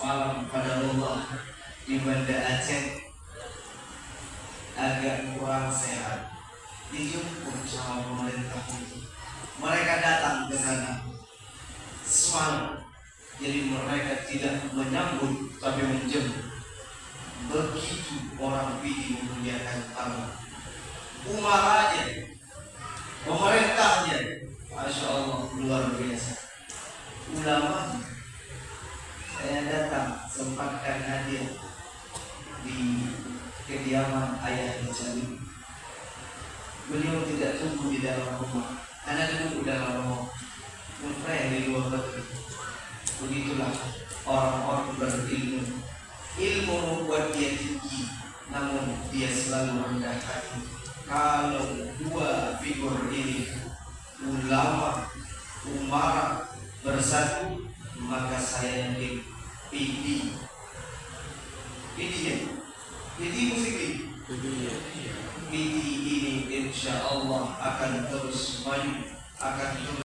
semalam pada Allah di Banda Aceh agak kurang sehat, dijemput sama pemerintah itu. Mereka datang ke sana semalam, jadi mereka tidak menyambut tapi menjemput. Begitu orang pilih memuliakan tamu, umaranya, pemerintahnya, Masya Allah luar biasa. Ulama, saya datang sempatkan hadir di kediaman ayah Jali. Beliau tidak tunggu di dalam rumah, anak duduk di dalam rumah, mulai di luar negeri. Begitulah orang-orang berilmu. Ilmu membuat dia tinggi, namun dia selalu rendah hati. Kalau dua figur ini, ulama, umara, bersatu, maka saya yakin PD musik PD ini insya Allah akan terus maju, akan terus